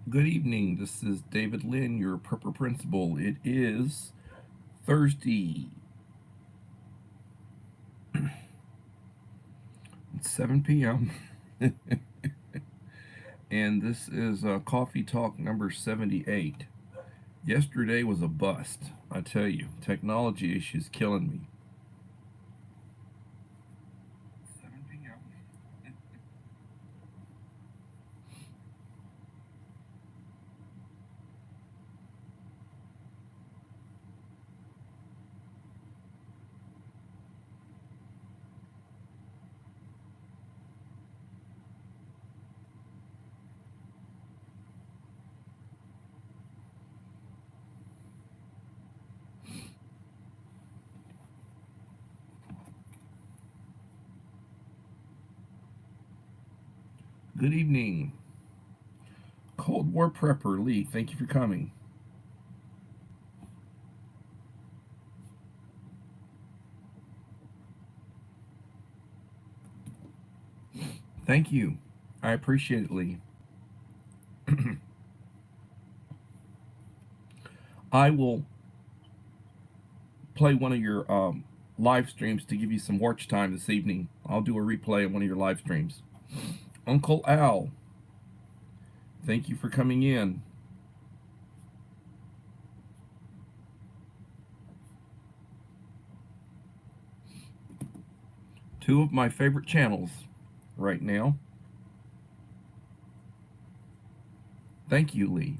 Good evening. This is David Lynn, your prepper principal. It is Thursday, it's 7 p.m., and this is Coffee Talk number 78. Yesterday was a bust. I tell you, technology issues killing me. 7 p.m. Good evening. Cold War Prepper Lee, thank you for coming. Thank you. I appreciate it, Lee. I will play one of your live streams to give you some watch time this evening. I'll do a replay of one of your live streams. Uncle Al, thank you for coming in. Two of my favorite channels right now. Thank you, Lee.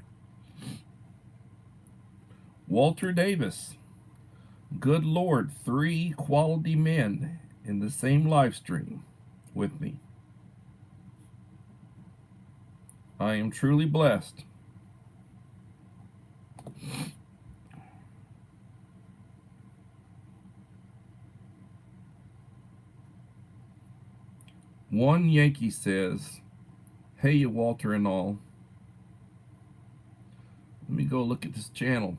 Walter Davis, good Lord, 3 quality men in the same live stream with me. I am truly blessed. One Yankee says, hey, you Walter and all. Let me go look at this channel.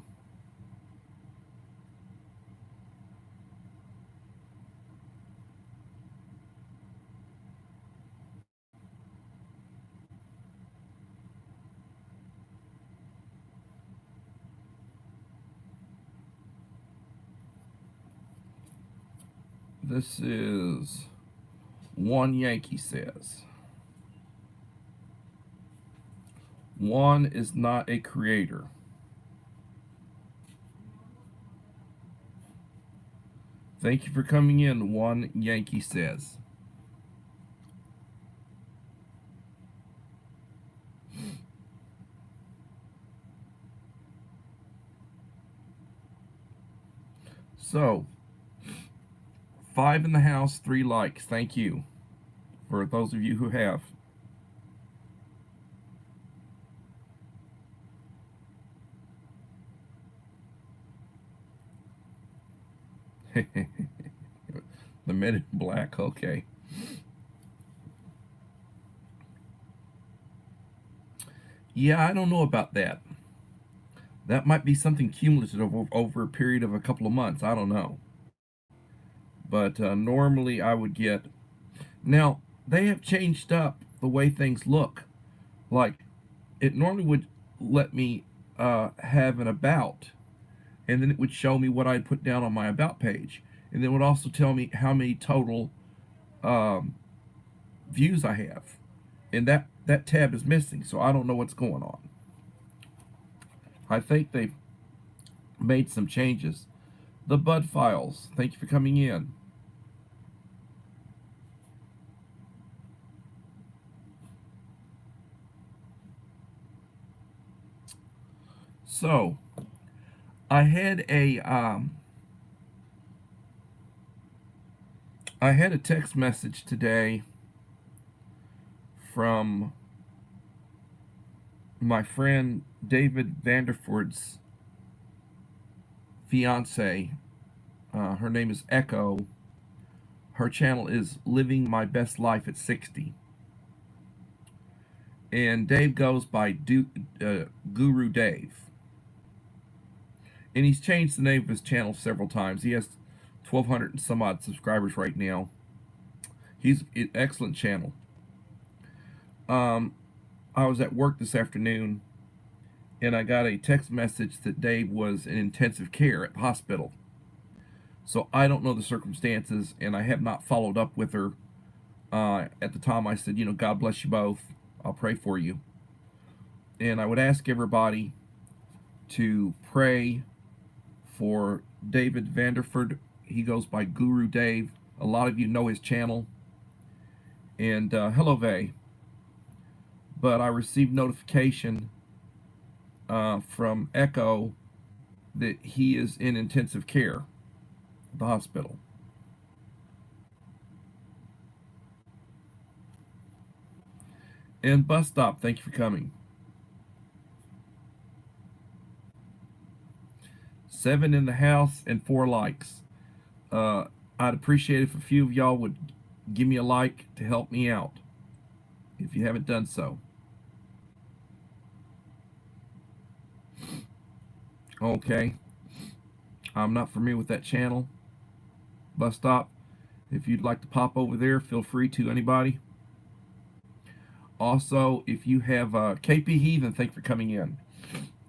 This is One Yankee says. One is not a creator. Thank you for coming in, One Yankee says. So, 5 in the house, 3 likes. Thank you for those of you who have. The Men in Black, okay. Yeah, I don't know about that. That might be something cumulative over a period of a couple of months. I don't know. But normally I would get. Now, they have changed up the way things look. Like, it normally would let me have an about, and then it would show me what I'd put down on my about page. And then it would also tell me how many total um, views I have. And that tab is missing, so I don't know what's going on. I think they've made some changes. The Bud Files, thank you for coming in. So, I had a I had a text message today from my friend David Vanderford's fiance. Her name is Echo. Her channel is Living My Best Life at 60. And Dave goes by Guru Dave. And he's changed the name of his channel several times. He has 1,200 and some odd subscribers right now. He's an excellent channel. I was at work this afternoon, and I got a text message that Dave was in intensive care at the hospital. So I don't know the circumstances, and I have not followed up with her. At the time, I said, God bless you both. I'll pray for you. And I would ask everybody to pray for David Vanderford. He goes by Guru Dave. A lot of you know his channel. And hello, Vay. But I received notification from Echo that he is in intensive care at the hospital. And Bus Stop, thank you for coming. 7 in the house and 4 likes. I'd appreciate if a few of y'all would give me a like to help me out, if you haven't done so. Okay. I'm not familiar with that channel. Bus Stop. If you'd like to pop over there, feel free to, anybody. Also, if you have KP Heathen, thank you for coming in.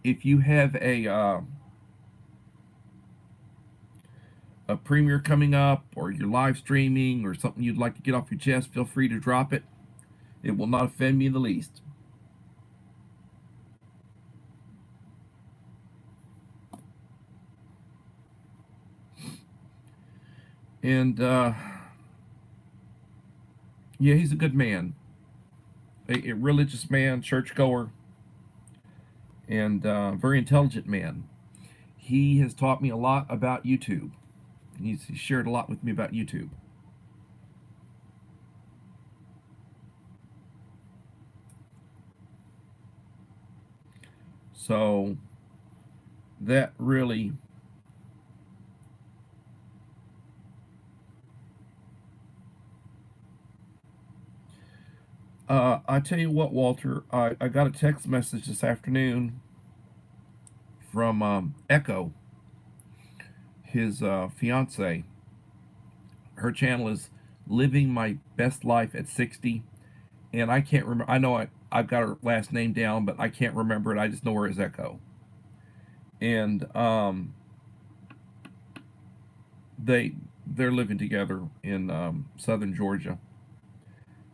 If you have a premiere coming up, or you're live streaming, or something you'd like to get off your chest, feel free to drop it. It will not offend me in the least. And yeah, he's a good man, a religious man, churchgoer, and very intelligent man. He has taught me a lot about YouTube. He's shared a lot with me about YouTube. So that really I tell you what, Walter, I got a text message this afternoon from Echo, his fiance. Her channel is Living My Best Life at 60. And I can't remember. I know I've got her last name down, but I can't remember it. I just know her as Echo. And they're living together in southern Georgia.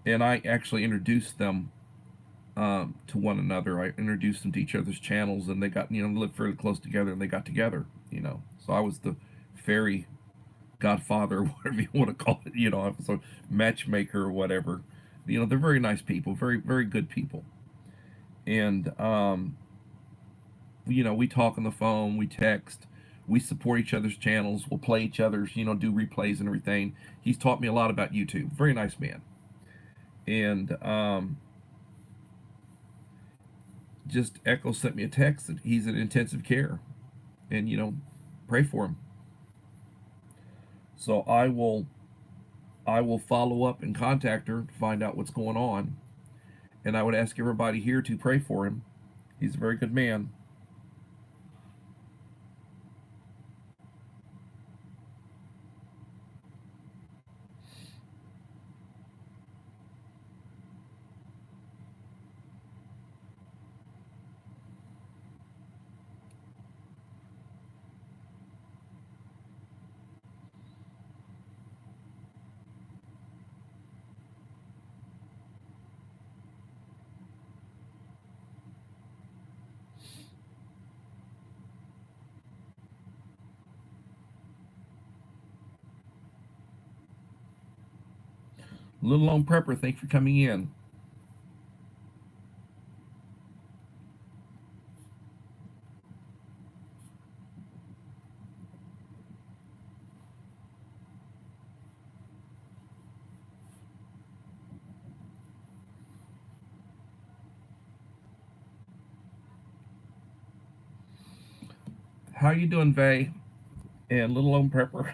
And I actually introduced them to one another. I introduced them to each other's channels, and they got lived fairly close together, and they got together. So I was the fairy godfather, whatever you want to call it. I was a matchmaker or whatever. They're very nice people, very very good people, and we talk on the phone, we text, we support each other's channels, we'll play each other's, do replays and everything. He's taught me a lot about YouTube. Very nice man, and just Echo sent me a text that he's in intensive care, and pray for him. So I will follow up and contact her to find out what's going on, and I would ask everybody here to pray for him. He's a very good man. Little Lone Prepper, thanks for coming in. How you doing, Vay? And Little Lone Prepper?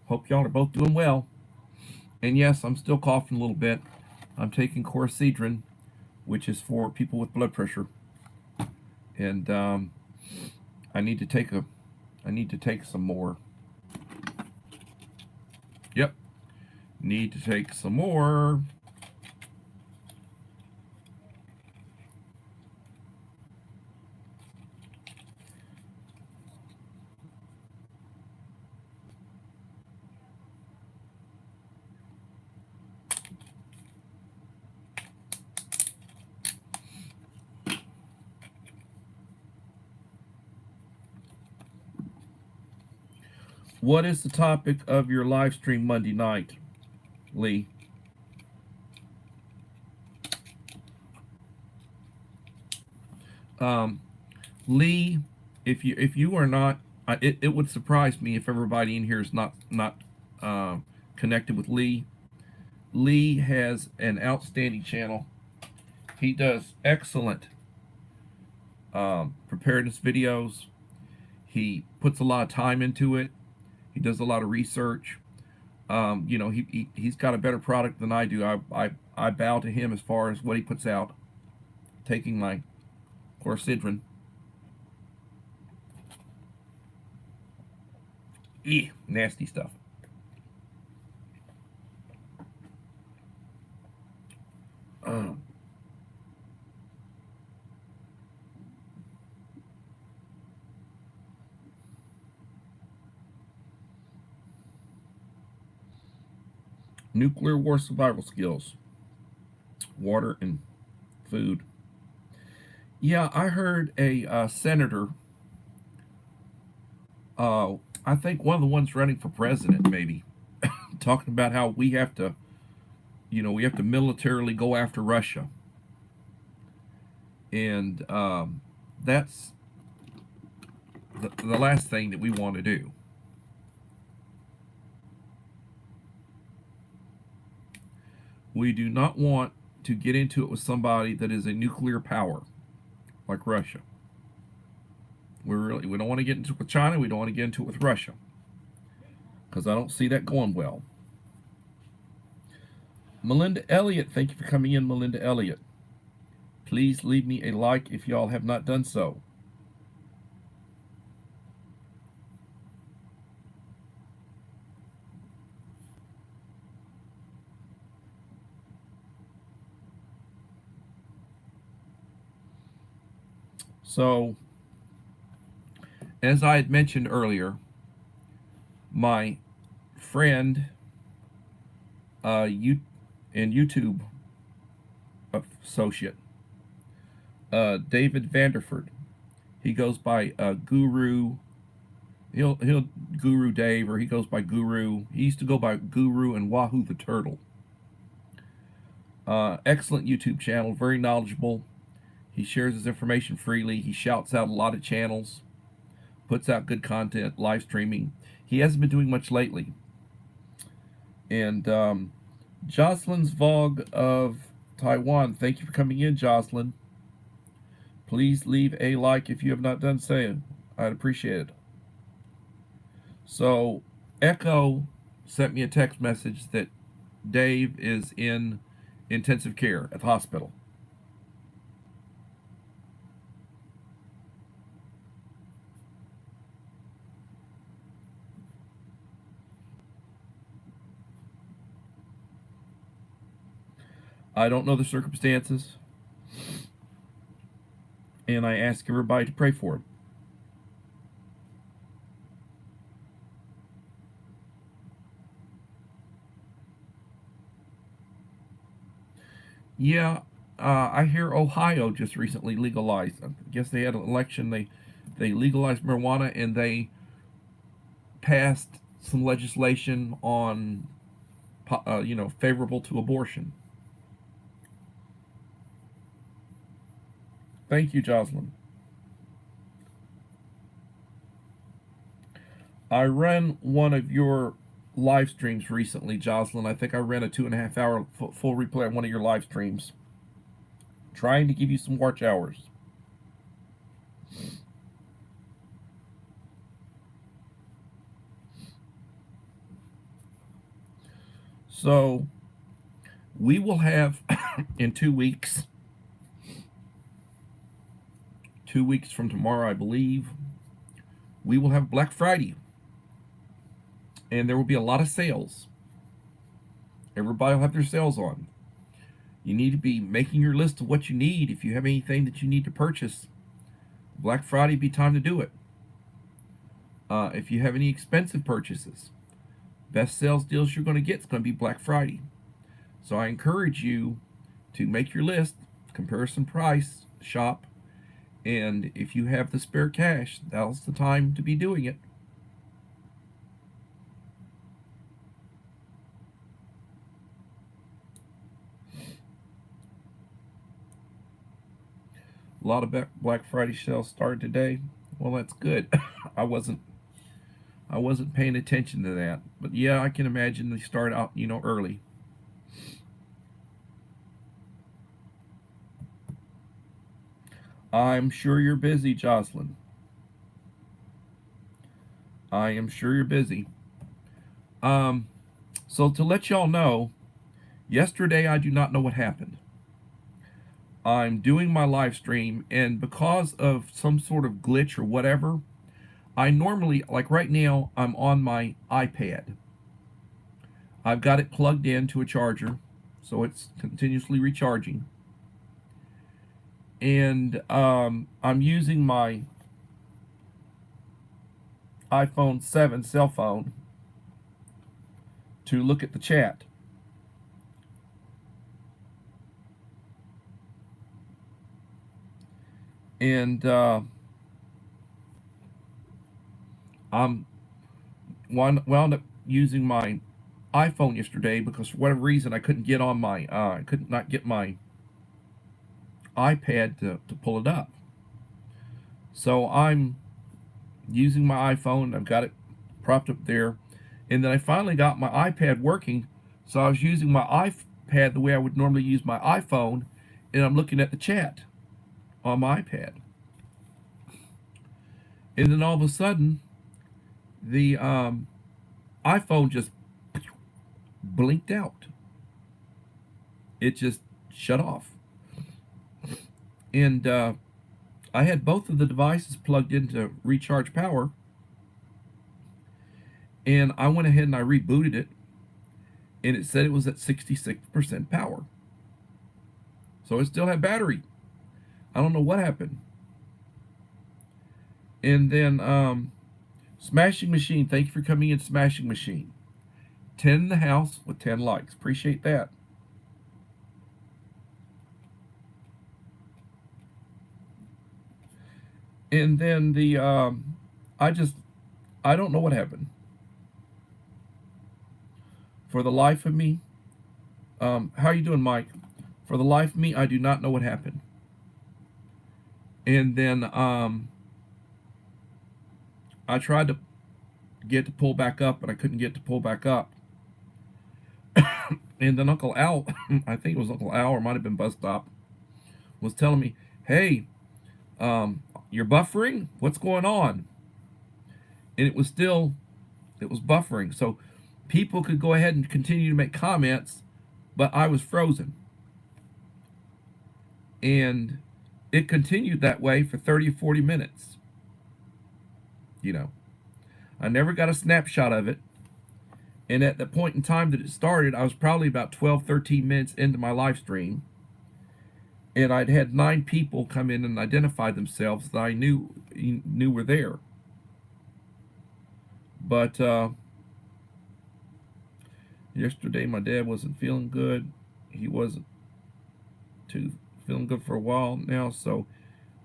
Hope y'all are both doing well. And yes, I'm still coughing a little bit. I'm taking Chlorocedrin, which is for people with blood pressure. And I need to take some more. Yep. Need to take some more. What is the topic of your live stream Monday night, Lee? Um, Lee, if you are not, it would surprise me if everybody in here is not uh, connected with Lee. Lee has an outstanding channel. He does excellent preparedness videos. He puts a lot of time into it. He does a lot of research. He's got a better product than I do. I bow to him as far as what he puts out. Taking my Chlorsidrin. Nasty stuff. Um, Nuclear war survival skills. Water and food. Yeah, I heard a senator. I think one of the ones running for president, maybe, talking about how we have to militarily go after Russia, and that's the last thing that we want to do. We do not want to get into it with somebody that is a nuclear power like Russia. We don't want to get into it with China. We don't want to get into it with Russia because I don't see that going well. Melinda Elliott, thank you for coming in, Melinda Elliott. Please leave me a like if y'all have not done so. So, as I had mentioned earlier, my friend, YouTube associate, David Vanderford, he goes by Guru. He'll Guru Dave, or he goes by Guru. He used to go by Guru and Wahoo the Turtle. Excellent YouTube channel, very knowledgeable. He shares his information freely. He shouts out a lot of channels, puts out good content, live streaming. He hasn't been doing much lately. And Jocelyn's Vlog of Taiwan, thank you for coming in, Jocelyn. Please leave a like if you have not done so. I'd appreciate it. So, Echo sent me a text message that Dave is in intensive care at the hospital. I don't know the circumstances, and I ask everybody to pray for him. Yeah, I hear Ohio just recently legalized. I guess they had an election. They legalized marijuana, and they passed some legislation on favorable to abortion. Thank you, Jocelyn. I ran one of your live streams recently, Jocelyn. I think I ran a 2.5 hour full replay on one of your live streams, trying to give you some watch hours. So we will have in 2 weeks, 2 weeks from tomorrow, I believe, we will have Black Friday. And there will be a lot of sales. Everybody will have their sales on. You need to be making your list of what you need. If you have anything that you need to purchase, Black Friday be time to do it. If you have any expensive purchases, best sales deals you're going to get is going to be Black Friday. So I encourage you to make your list, comparison price, shop, and if you have the spare cash, that's the time to be doing it. A lot of Black Friday sales started today. Well, that's good. I wasn't I wasn't paying attention to that, but yeah, I can imagine they start out early. I'm sure you're busy, Jocelyn. I am sure you're busy. Um, so to let y'all know, yesterday I do not know what happened. I'm doing my live stream, and because of some sort of glitch or whatever, I normally, like right now, I'm on my iPad. I've got it plugged into a charger, so it's continuously recharging. And I'm using my iPhone 7 cell phone to look at the chat. And I'm wound up using my iPhone yesterday because for whatever reason I couldn't get on my I could not get my iPad to pull it up. So I'm using my iPhone. I've got it propped up there, and then I finally got my iPad working. So I was using my iPad the way I would normally use my iPhone, and I'm looking at the chat on my iPad. And then all of a sudden, the iPhone just blinked out. It just shut off. And I had both of the devices plugged in to recharge power, and I went ahead and I rebooted it, and it said it was at 66% power. So it still had battery. I don't know what happened. And then Smashing Machine, thank you for coming in, Smashing Machine. 10 in the house with 10 likes. Appreciate that. And then I just, I don't know what happened. For the life of me, how you doing, Mike? For the life of me, I do not know what happened. And then I tried to get to pull back up, but I couldn't get to pull back up. And then Uncle Al, I think it was Uncle Al, or it might have been Bus Stop, was telling me, "Hey, you're buffering. What's going on?" And it was buffering. So people could go ahead and continue to make comments, but I was frozen. And it continued that way for 30 or 40 minutes. You know, I never got a snapshot of it. And at the point in time that it started, I was probably about 12, 13 minutes into my live stream. And I'd had 9 people come in and identify themselves that I knew were there. But yesterday my dad wasn't feeling good. He wasn't too feeling good for a while now, so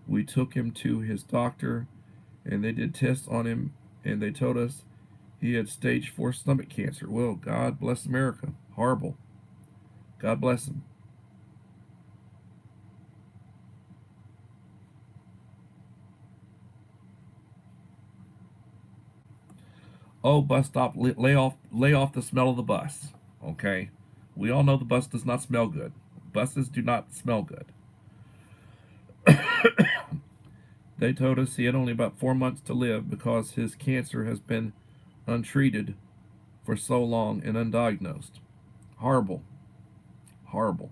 we took him to his doctor, and they did tests on him, and they told us he had stage 4 stomach cancer. Well, God bless America. Horrible. God bless him. Oh, bus stop, lay off the smell of the bus. Okay, we all know the bus does not smell good. Buses do not smell good. They told us he had only about 4 months to live because his cancer has been untreated for so long and undiagnosed. Horrible. Horrible.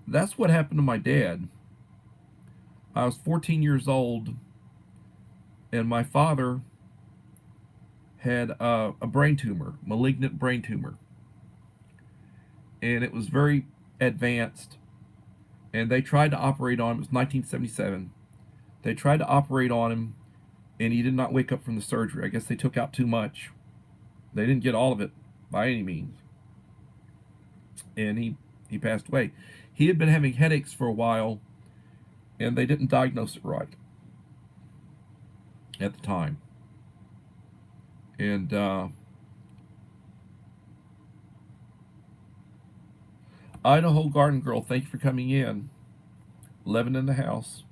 That's what happened to my dad. I was 14 years old, and my father had a brain tumor, malignant brain tumor, and it was very advanced. And they tried to operate on him. It was 1977. They tried to operate on him, and he did not wake up from the surgery. I guess they took out too much. They didn't get all of it by any means, and he passed away. He had been having headaches for a while, and they didn't diagnose it right at the time. And Idaho Garden Girl, thank you for coming in. Living in the house.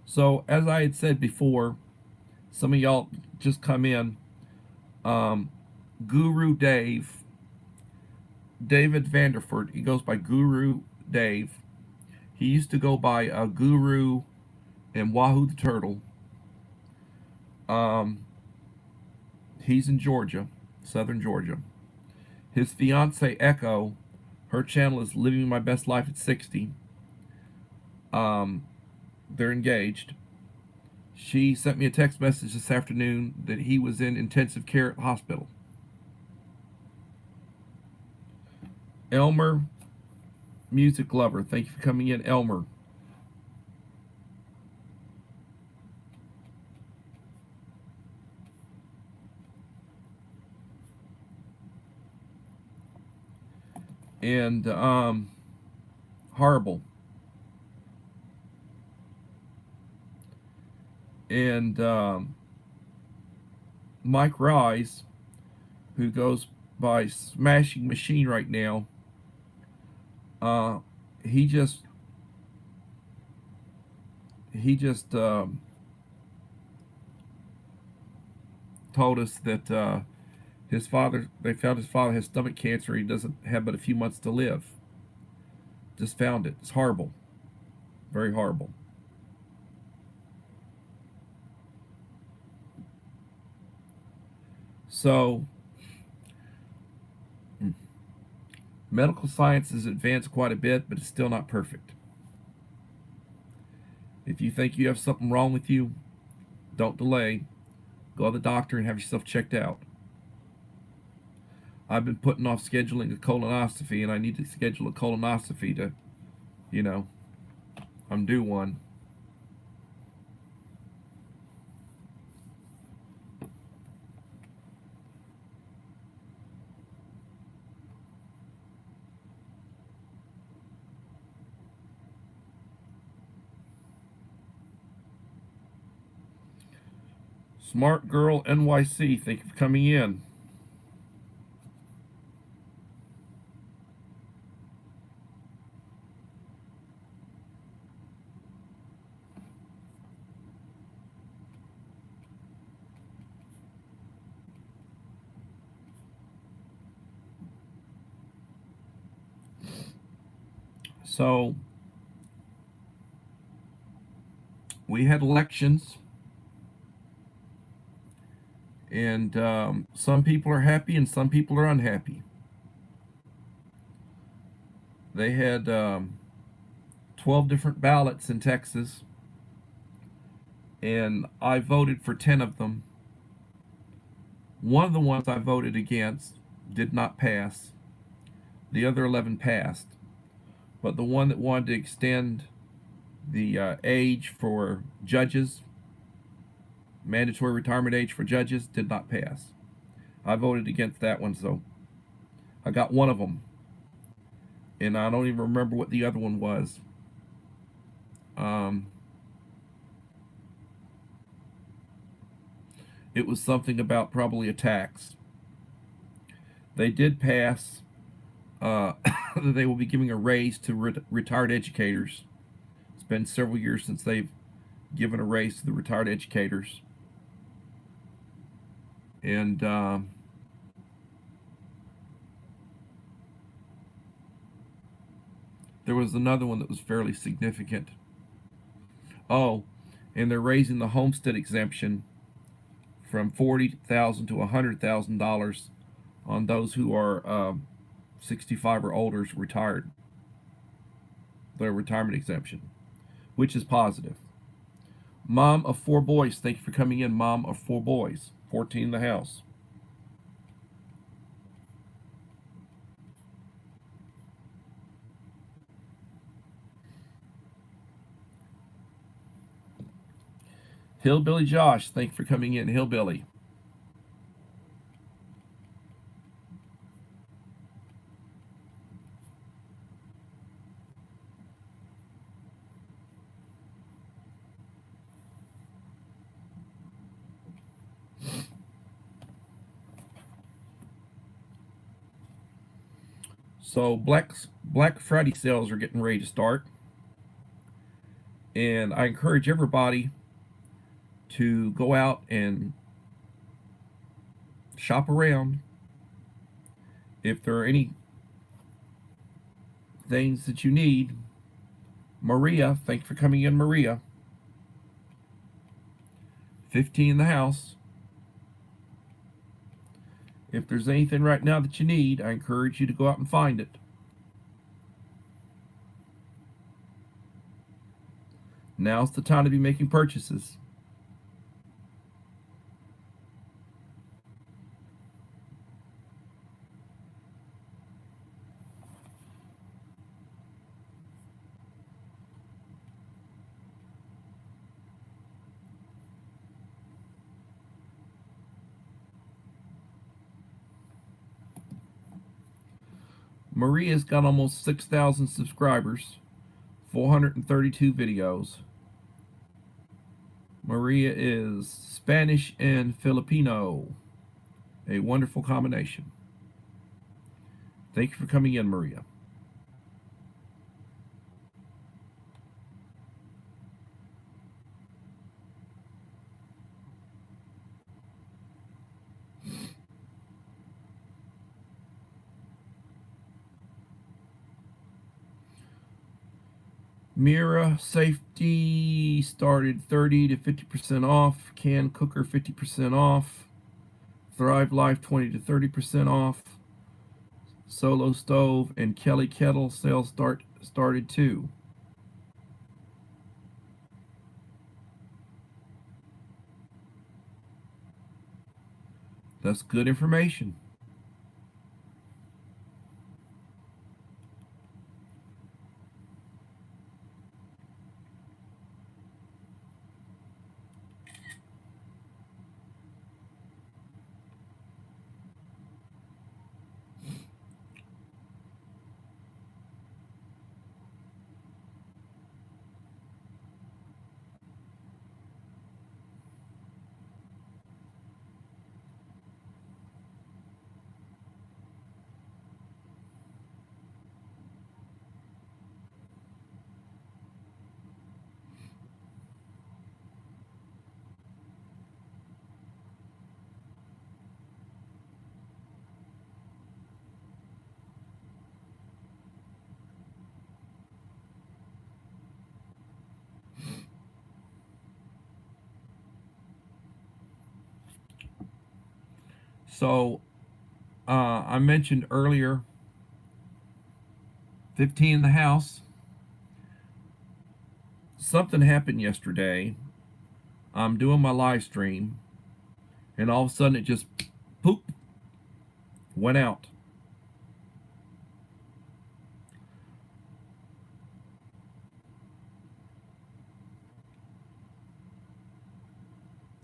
So, as I had said before, some of y'all just come in. Um, Guru Dave, David Vanderford, he goes by Guru Dave. He used to go by Guru and Wahoo the Turtle. Um, he's in Georgia, southern Georgia. His fiance Echo, her channel is Living My Best Life at 60. Um, they're engaged. She sent me a text message this afternoon that he was in intensive care at the hospital. Elmer, music lover, thank you for coming in, Elmer. And Horrible. And Mike Rise, who goes by Smashing Machine right now, uh, he just he just told us that his father, they found his father has stomach cancer. He doesn't have but a few months to live. Just found it. It's horrible, very horrible. So medical science has advanced quite a bit, but it's still not perfect. If you think you have something wrong with you, don't delay. Go to the doctor and have yourself checked out. I've been putting off scheduling a colonoscopy, and I need to schedule a colonoscopy to, you know, I'm due one. Smart Girl NYC, thank you for coming in. So, we had elections, and some people are happy and some people are unhappy. They had 12 different ballots in Texas, and I voted for 10 of them. One of the ones I voted against did not pass. The other 11 passed. But the one that wanted to extend the age for judges, mandatory retirement age for judges, did not pass. I voted against that one, so I got one of them. And I don't even remember what the other one was. Um, it was something about probably a tax. They did pass that they will be giving a raise to retired educators. It's been several years since they've given a raise to the retired educators. And there was another one that was fairly significant. Oh, and they're raising the homestead exemption from $40,000 to $100,000 on those who are 65 or older retired. Their retirement exemption, which is positive. Mom of four boys, thank you for coming in. Mom of four boys, 14 in the house. Hillbilly Josh, thank you for coming in. Hillbilly. So Black Friday sales are getting ready to start, and I encourage everybody to go out and shop around. If there are any things that you need, Maria, thank you for coming in, Maria. 15 in the house. If there's anything right now that you need, I encourage you to go out and find it. Now's the time to be making purchases. Maria's got almost 6,000 subscribers, 432 videos. Maria is Spanish and Filipino, a wonderful combination. Thank you for coming in, Maria. Mira Safety started 30 to 50% off. Can Cooker 50% off. Thrive Life 20 to 30% off. Solo Stove and Kelly Kettle sales started too. That's good information. So, I mentioned earlier 15 in the house. Something happened yesterday. I'm doing my live stream, and all of a sudden it just poop went out.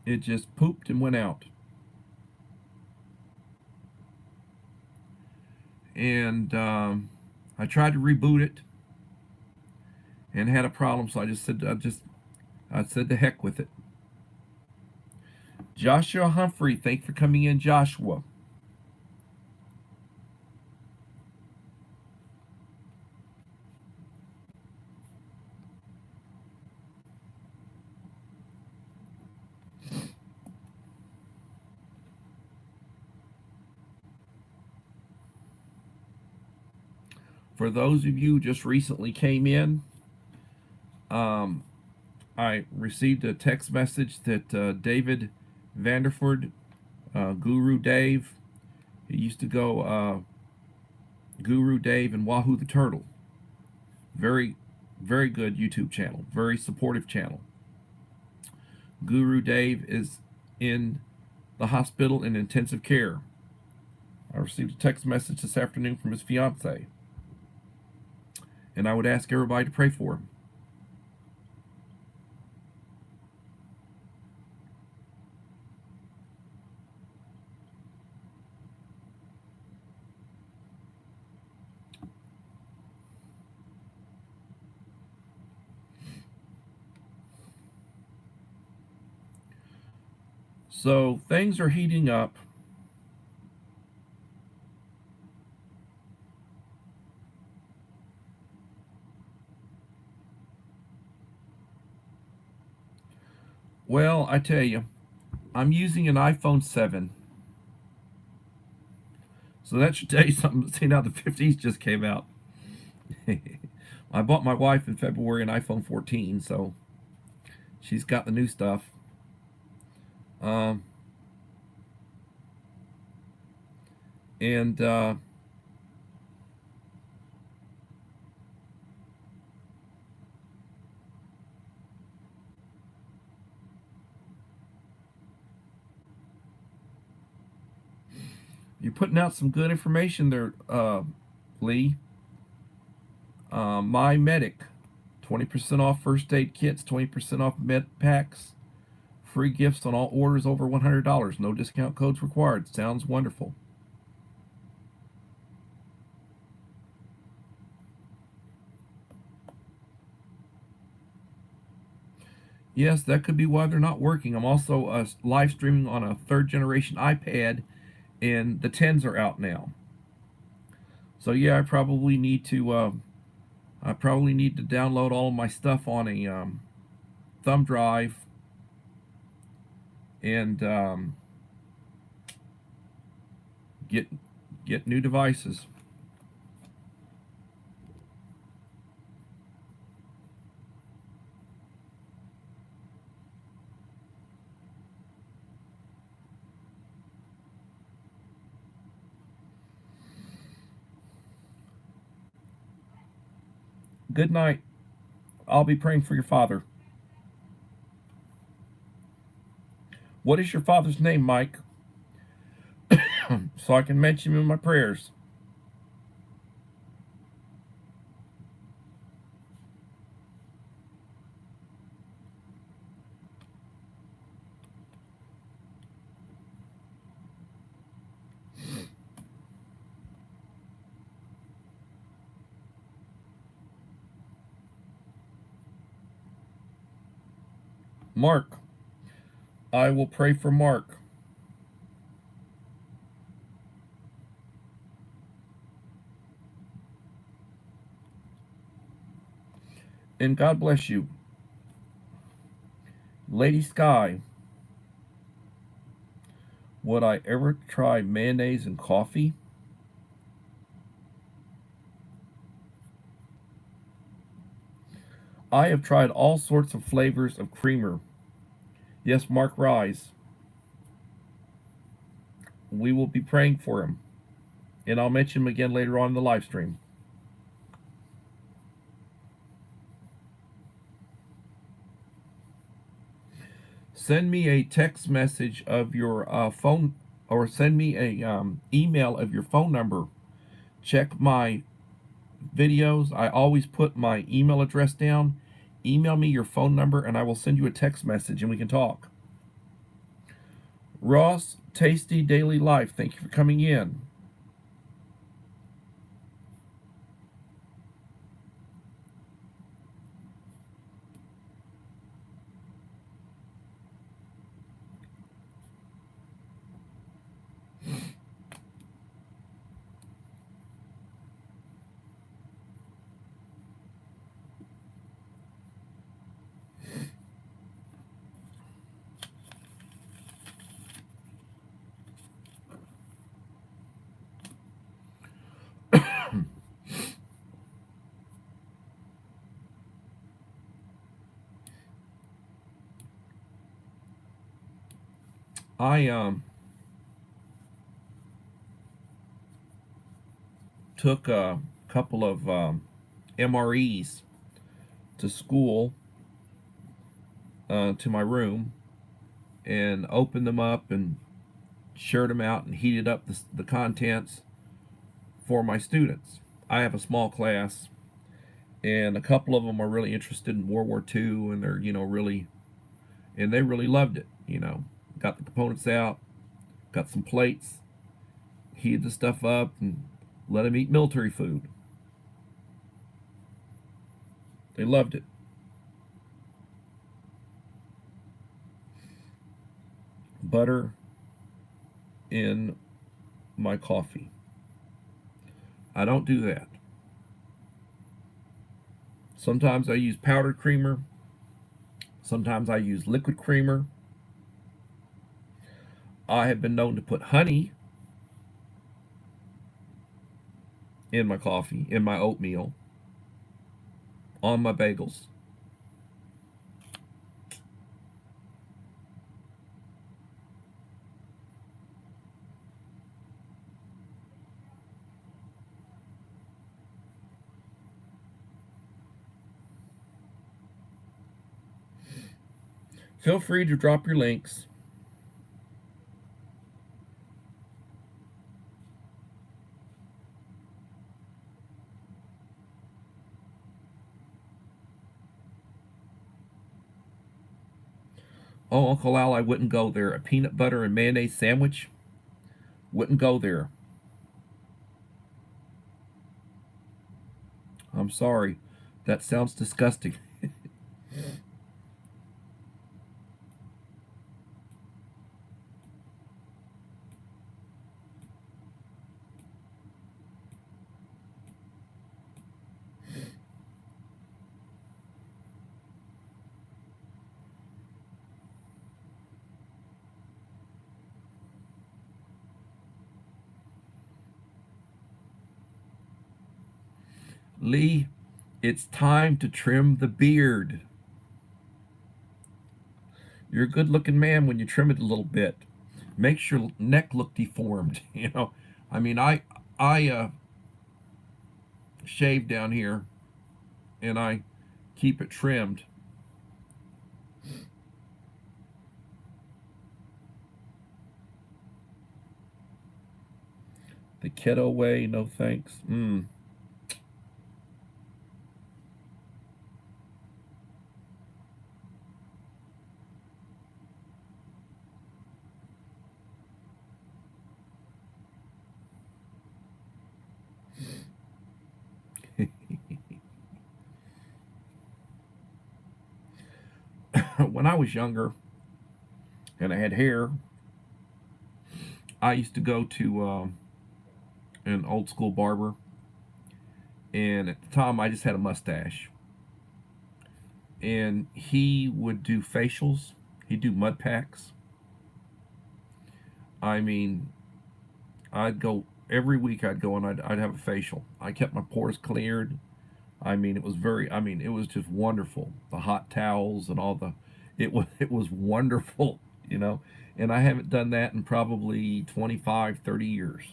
It just pooped and went out. And I tried to reboot it and had a problem, so I said the heck with it. Joshua Humphrey, thanks for coming in, Joshua. For those of you who just recently came in, um, I received a text message that David Vanderford, Guru Dave, he used to go Guru Dave and Wahoo the Turtle. Very, very good YouTube channel, very supportive channel. Guru Dave is in the hospital in intensive care. I received a text message this afternoon from his fiance, and I would ask everybody to pray for him. So things are heating up. Well, I tell you, I'm using an iPhone 7. So that should tell you something. See, now the 50s just came out. I bought my wife in February an iPhone 14, so she's got the new stuff. Um, and you're putting out some good information there, Lee. My Medic, 20% off first aid kits, 20% off med packs, free gifts on all orders over $100. No discount codes required. Sounds wonderful. Yes, that could be why they're not working. I'm also live streaming on a third generation iPad, and the 10s are out now. So yeah, I probably need to download all of my stuff on a thumb drive and get new devices. Good night. I'll be praying for your father. What is your father's name, Mike? So I can mention him in my prayers. Mark. I will pray for Mark. And God bless you. Lady Sky, would I ever try mayonnaise and coffee? I have tried all sorts of flavors of creamer. Yes, Mark Rise. We will be praying for him. And I'll mention him again later on in the live stream. Send me a text message of your phone, or send me a email of your phone number. Check my videos. I always put my email address down. Email me your phone number and I will send you a text message and we can talk. Ross, Tasty Daily Life, thank you for coming in. I took a couple of MREs to school, to my room, and opened them up and shared them out and heated up the contents for my students. I have a small class, and a couple of them are really interested in World War II, and they're really, and they really loved it. Got the components out, got some plates, heated the stuff up, and let them eat military food. They loved it. Butter in my coffee. I don't do that. Sometimes I use powdered creamer. Sometimes I use liquid creamer. I have been known to put honey in my coffee, in my oatmeal, on my bagels. Feel free to drop your links. Oh, Uncle Al, I wouldn't go there. A peanut butter and mayonnaise sandwich? Wouldn't go there. I'm sorry. That sounds disgusting. Lee, it's time to trim the beard. You're a good looking man when you trim it a little bit. Makes your neck look deformed, you know. I mean, I shave down here and I keep it trimmed. The keto way, no thanks. When I was younger and I had hair, I used to go to an old school barber, and at the time I just had a mustache. And he would do facials, he'd do mud packs. I mean, I'd go every week, I'd go and I'd have a facial. I kept my pores cleared. I mean, it was I mean, it was just wonderful. The hot towels and all it was wonderful, you know. And I haven't done that in probably 25, 30 years.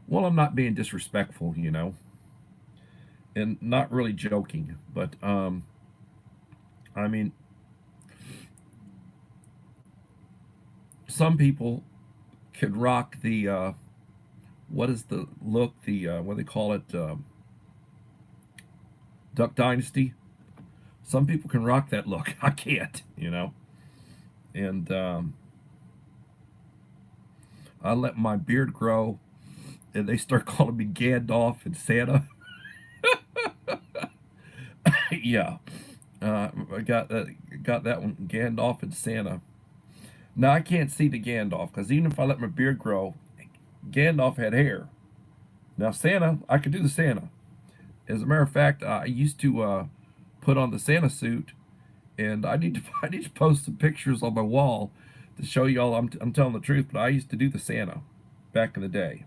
Well, I'm not being disrespectful, you know, and not really joking, but I mean, some people could rock the what is the look, the what do they call it, Duck Dynasty. Some people can rock that look. I can't, you know. And I let my beard grow, and they start calling me Gandalf and Santa. Yeah, I got that one, Gandalf and Santa. Now I can't see the Gandalf because even if I let my beard grow, Gandalf had hair. Now Santa, I could do the Santa. As a matter of fact, I used to put on the Santa suit, and I need to I need to post some pictures on my wall to show y'all I'm telling the truth. But I used to do the Santa back in the day.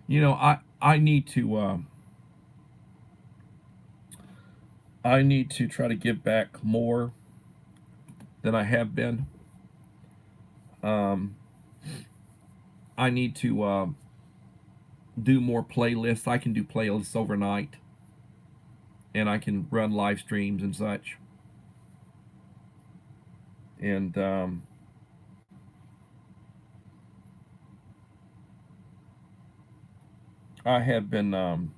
You know, I need to try to give back more than I have been. Um, I need to do more playlists. I can do playlists overnight, and I can run live streams and such. And I have been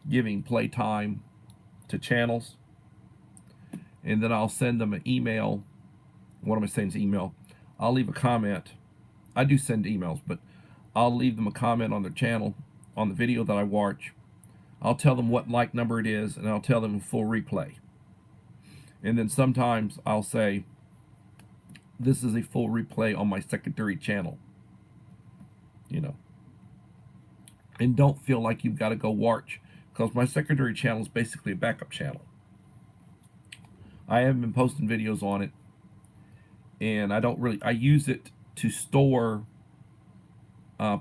giving playtime to channels, and then I'll send them an email. What am I saying? Is email. I'll leave a comment. I do send emails, but I'll leave them a comment on their channel, on the video that I watch. I'll tell them what like number it is, and I'll tell them full replay. And then sometimes I'll say, this is a full replay on my secondary channel. You know, and don't feel like you've got to go watch, because my secondary channel is basically a backup channel. I haven't been posting videos on it, and I use it to store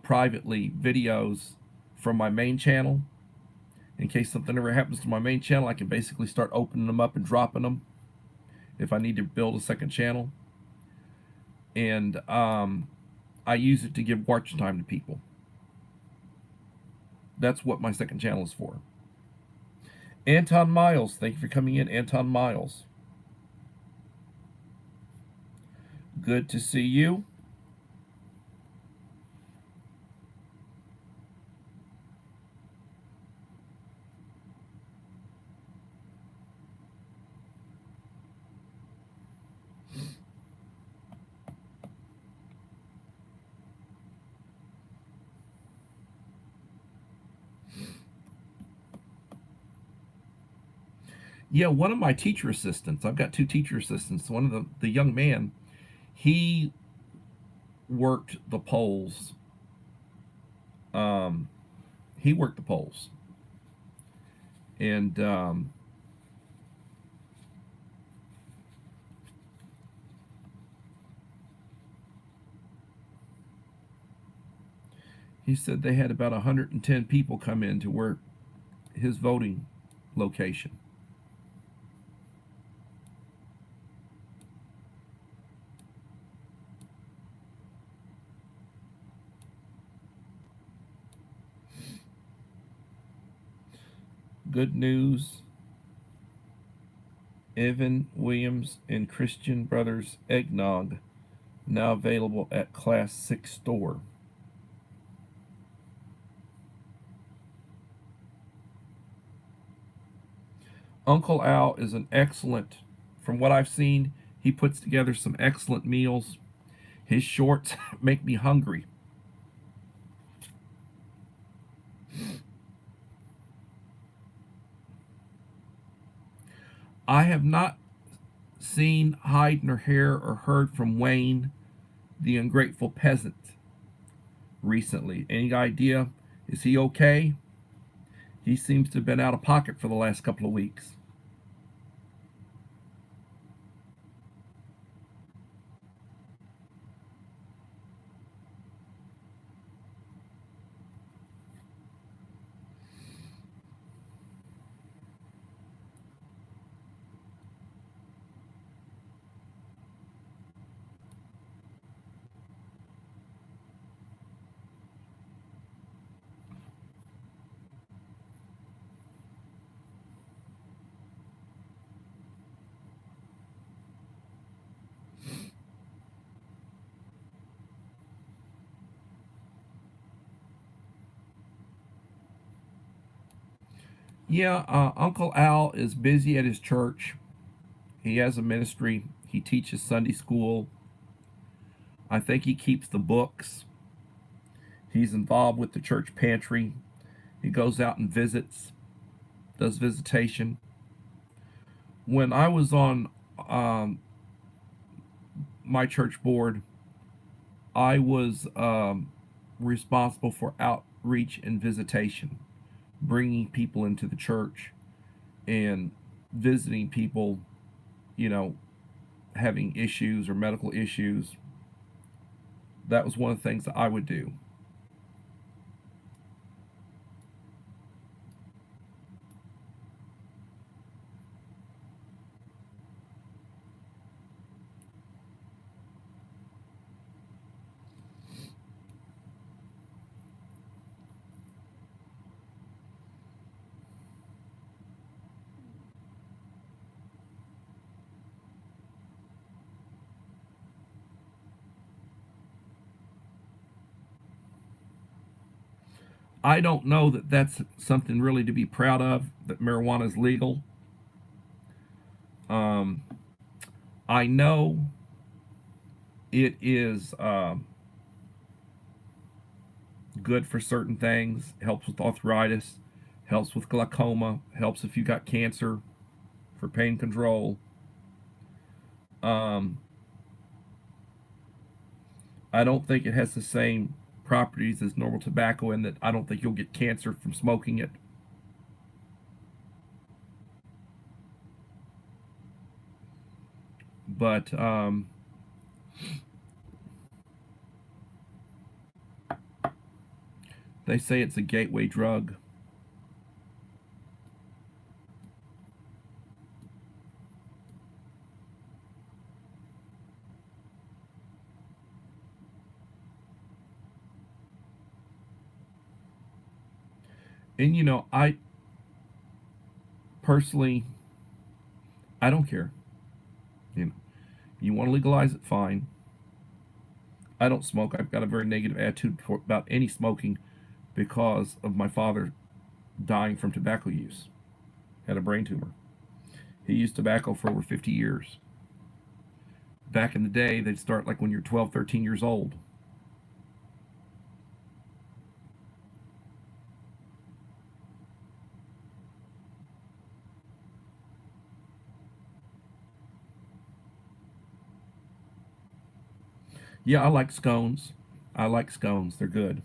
privately videos from my main channel. In case something ever happens to my main channel, I can basically start opening them up and dropping them if I need to build a second channel. And I use it to give watch time to people. That's what my second channel is for. Anton Miles, thank you for coming in, Anton Miles. Good to see you. Yeah, one of my teacher assistants, I've got two teacher assistants. One of the young man, he worked the polls. Um, he worked the polls. And he said they had about 110 people come in to work his voting location. Good news. Evan Williams and Christian Brothers Eggnog now available at Class 6 store. Uncle Al is an excellent, from what I've seen, he puts together some excellent meals. His shorts make me hungry. I have not seen hide nor hair or heard from Wayne, the ungrateful peasant, recently. Any idea? Is he okay? He seems to have been out of pocket for the last couple of weeks. Yeah, Uncle Al is busy at his church. He has a ministry. He teaches Sunday school. I think he keeps the books. He's involved with the church pantry. He goes out and visits, does visitation. When I was on my church board, I was responsible for outreach and visitation, bringing people into the church and visiting people, you know, having issues or medical issues. That was one of the things that I would do. I don't know that that's something really to be proud of, that marijuana is legal. Um, I know it is good for certain things, helps with arthritis, helps with glaucoma, helps if you got cancer, for pain control. Um, I don't think it has the same properties as normal tobacco in that I don't think you'll get cancer from smoking it. But they say it's a gateway drug. And I personally, I don't care. You know, you want to legalize it, fine. I don't smoke. I've got a very negative attitude about any smoking because of my father dying from tobacco use. Had a brain tumor. He used tobacco for over 50 years. Back in the day, they'd start like when you're 12, 13 years old. Yeah, I like scones. I like scones. They're good.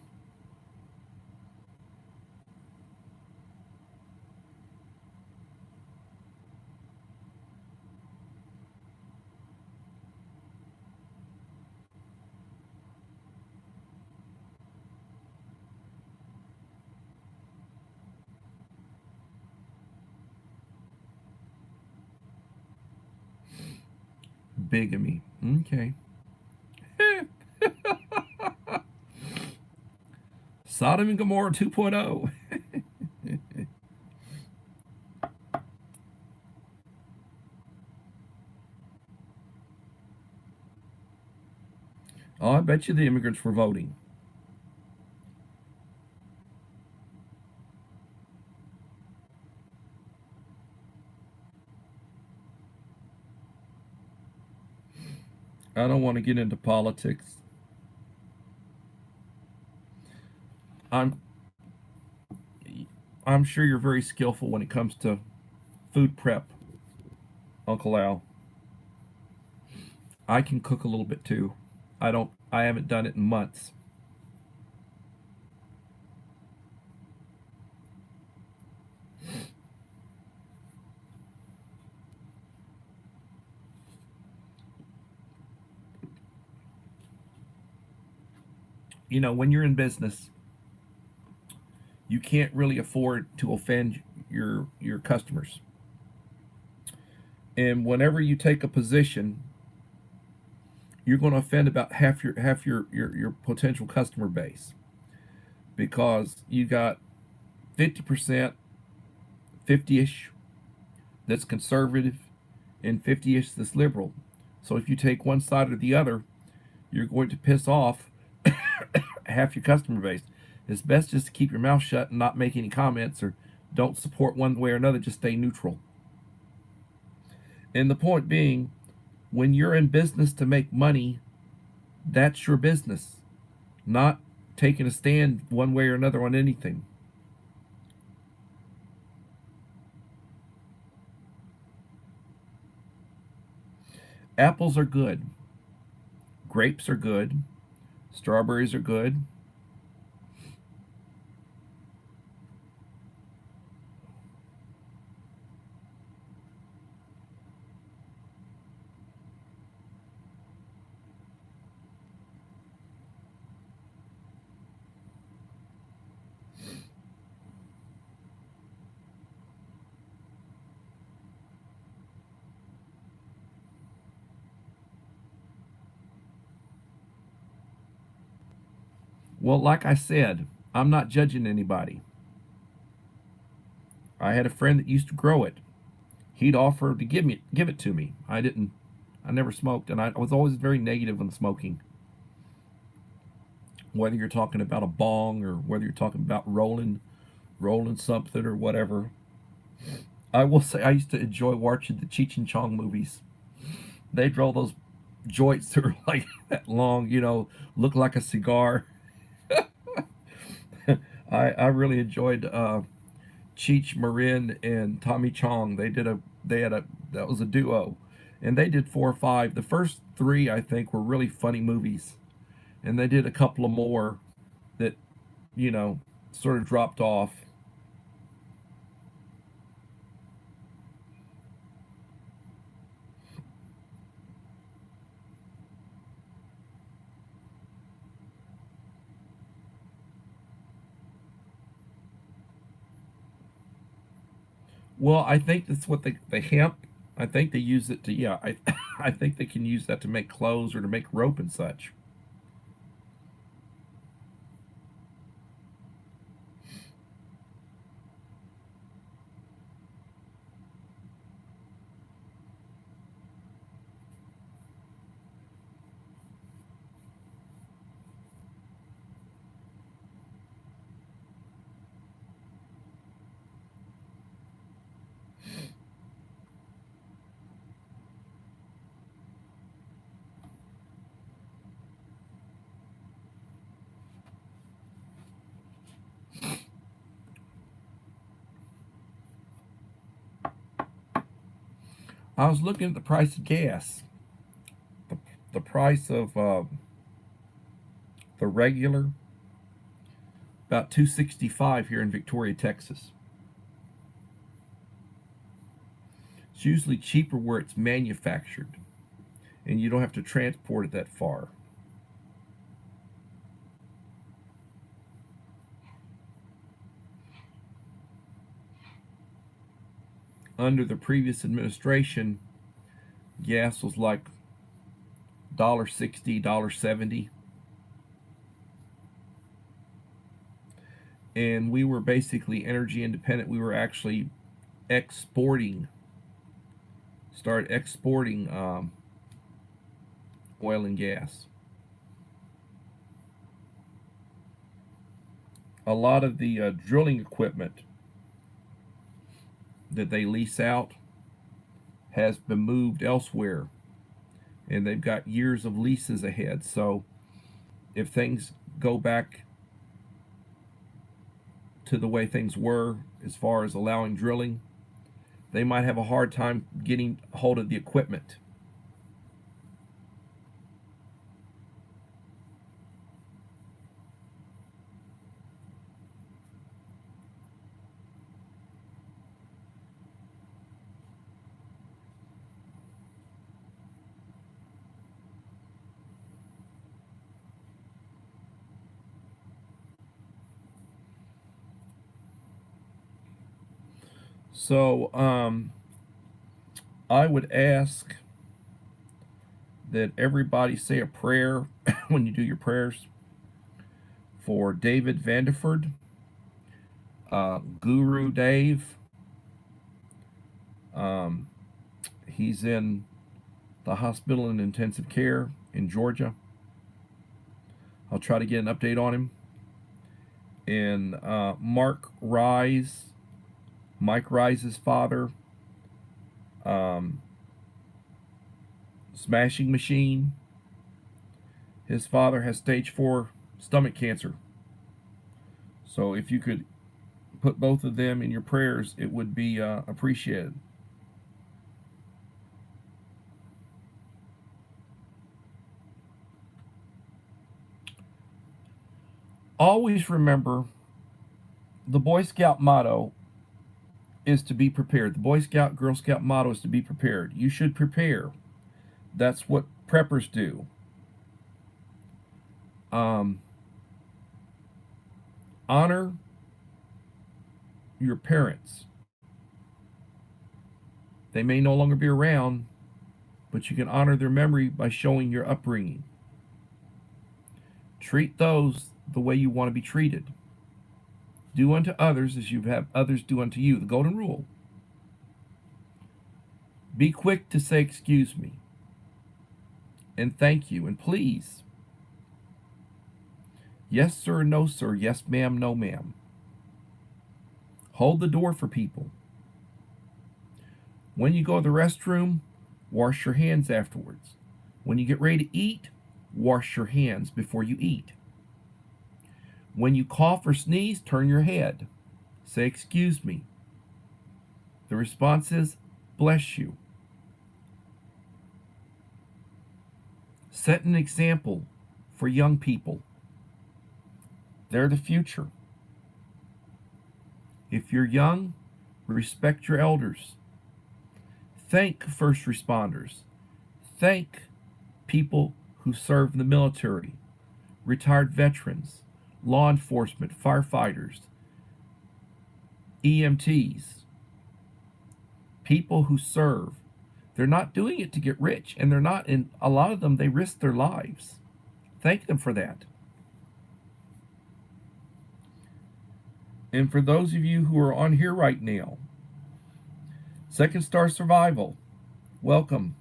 Bigamy. Okay. Sodom and Gomorrah 2.0. Oh, I bet you the immigrants were voting. I don't want to get into politics. I'm I'm sure you're very skillful when it comes to food prep, Uncle Al. I can cook a little bit too. I haven't done it in months. When you're in business, you can't really afford to offend your customers. And whenever you take a position, you're going to offend about half your potential customer base because you got 50%, 50ish that's conservative and 50ish that's liberal. So if you take one side or the other, you're going to piss off half your customer base. It's best just to keep your mouth shut and not make any comments or don't support one way or another. Just stay neutral. And the point being, when you're in business to make money, that's your business, not taking a stand one way or another on anything. Apples are good. Grapes are good. Strawberries are good. Well, like I said, I'm not judging anybody. I had a friend that used to grow it. He'd offer to give it to me. I didn't. I never smoked, and I was always very negative on smoking. whether you're talking about a bong or whether you're talking about rolling something or whatever. I will say I used to enjoy watching the Cheech and Chong movies. They'd roll those joints that are like that long, look like a cigar. I really enjoyed Cheech Marin and Tommy Chong. They had a that was a duo, and they did 4 or 5. The first three I think were really funny movies, and they did a couple of more that you know sort of dropped off. Well, I think that's what the hemp. I think they use it to I think they can use that to make clothes or to make rope and such. I was looking at the price of gas. The, the price of the regular about 265 here in Victoria, Texas. It's usually cheaper where it's manufactured, and you don't have to transport it that far. Under the previous administration, gas was like $1.60, $1.70, and we were basically energy independent. We were actually exporting, started exporting oil and gas. A lot of the drilling equipment that they lease out has been moved elsewhere, and they've got years of leases ahead. So if things go back to the way things were as far as allowing drilling, they might have a hard time getting a hold of the equipment. So I would ask that everybody say a prayer when you do your prayers for David Vanderford, Guru Dave. Um, he's in the hospital in intensive care in Georgia. I'll try to get an update on him. And Mark Rise, Mike Rise's father, um, Smashing Machine. His father has stage 4 stomach cancer. So if you could put both of them in your prayers, it would be appreciated. Always remember the Boy Scout motto is to be prepared. The Boy Scout, Girl Scout motto is to be prepared. You should prepare. That's what preppers do. Um, honor your parents. They may no longer be around, but you can honor their memory by showing your upbringing. Treat those the way you want to be treated. Do unto others as you have others do unto you. The golden rule. Be quick to say excuse me and thank you and please. Yes, sir, no, sir. Yes, ma'am, no, ma'am. Hold the door for people. When you go to the restroom, wash your hands afterwards. When you get ready to eat, wash your hands before you eat. When you cough or sneeze, turn your head. Say, excuse me. The response is, bless you. Set an example for young people. They're the future. If you're young, respect your elders. Thank first responders. Thank people who serve in the military, retired veterans, law enforcement, firefighters, EMTs, people who serve. They're not doing it to get rich, and they're not, and a lot of them, they risk their lives. Thank them for that. And for those of you who are on here right now, Second Star Survival, welcome.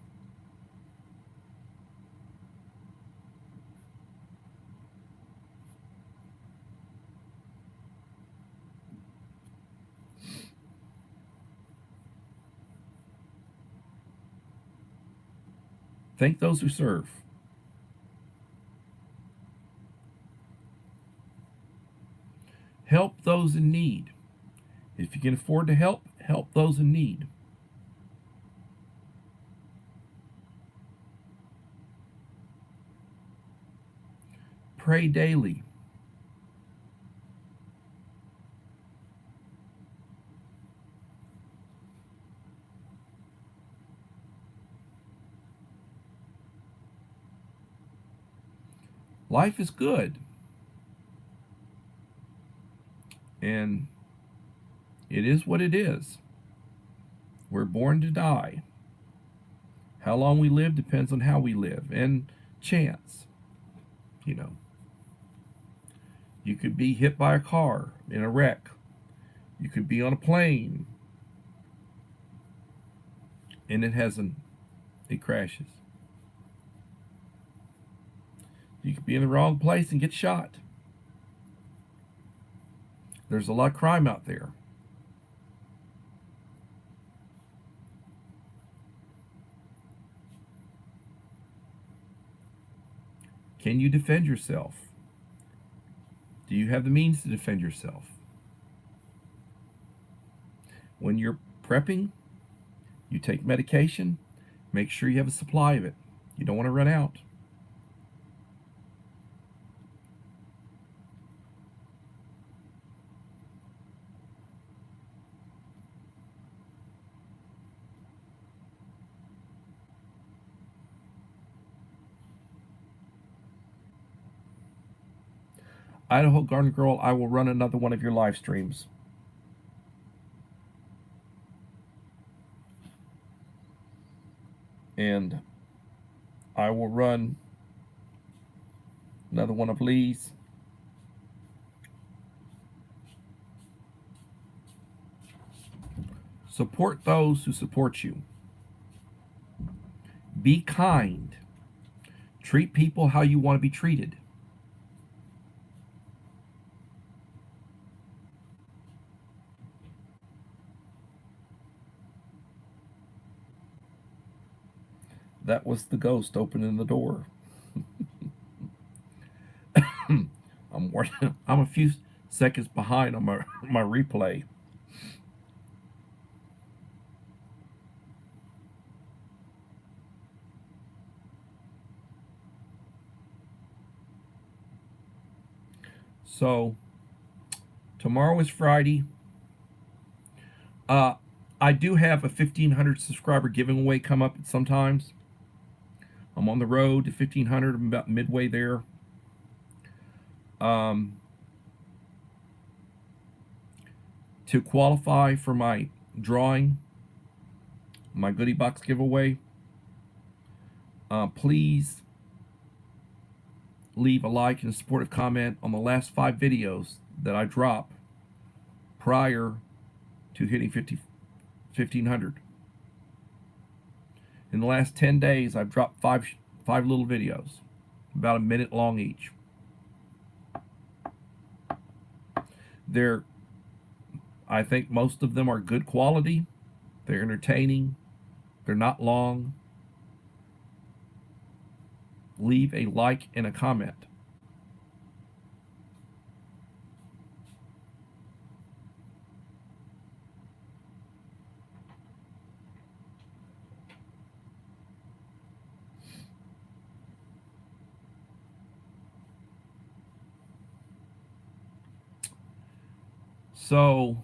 Thank those who serve. Help those in need. If you can afford to help, help those in need. Pray daily. Life is good. And it is what it is. We're born to die. How long we live depends on how we live and chance. You know, you could be hit by a car in a wreck. You could be on a plane and it crashes. You could be in the wrong place and get shot. There's a lot of crime out there. Can you defend yourself? Do you have the means to defend yourself? When you're prepping, you take medication, make sure you have a supply of it. You don't want to run out. Idaho Garden Girl, I will run another one of your live streams. And I will run another one of Lee's. Support those who support you. Be kind. Treat people how you want to be treated. That was the ghost opening the door. I'm a few seconds behind on my replay. So tomorrow is Friday. I do have a 1,500 subscriber giveaway come up sometimes. I'm on the road to 1,500. I'm about midway there. To qualify for my drawing, my goodie box giveaway, please leave a like and a supportive comment on the last 5 videos that I drop prior to hitting 1,500. In the last 10 days, I've dropped five little videos, about a minute long each. They're, I think most of them are good quality. They're entertaining. They're not long. Leave a like and a comment. So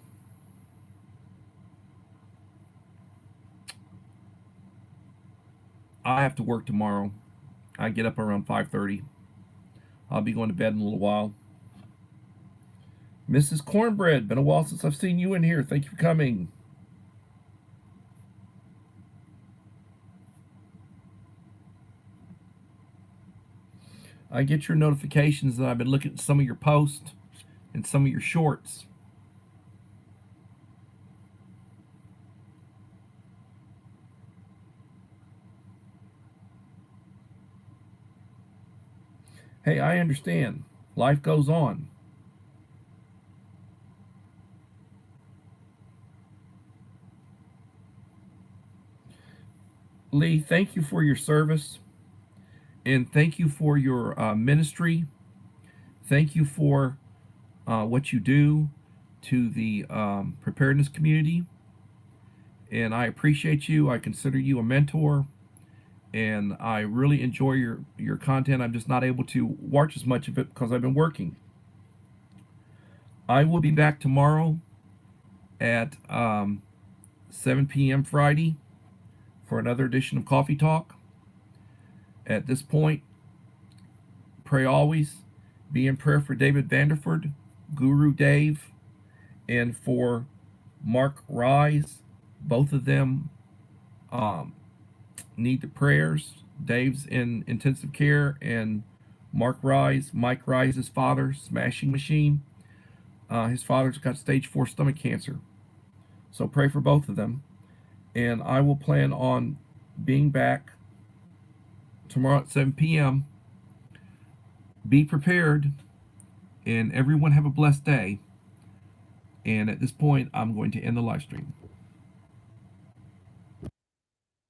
I have to work tomorrow. I get up around 5:30. I'll be going to bed in a little while. Mrs. Cornbread, been a while since I've seen you in here. Thank you for coming. I get your notifications that I've been looking at some of your posts and some of your shorts. Hey, I understand. Life goes on. Lee, thank you for your service and thank you for your ministry. Thank you for what you do to the preparedness community. And I appreciate you. I consider you a mentor. And I really enjoy your content. I'm just not able to watch as much of it because I've been working. I will be back tomorrow at 7 p.m. Friday for another edition of Coffee Talk. At this point, pray always. Be in prayer for David Vanderford, Guru Dave, and for Mark Rise. Both of them um, need the prayers. Dave's in intensive care, and Mike Rise's father, Smashing Machine. His father's got stage 4 stomach cancer. So pray for both of them. And I will plan on being back tomorrow at 7 p.m. Be prepared, and everyone have a blessed day. And at this point, I'm going to end the live stream.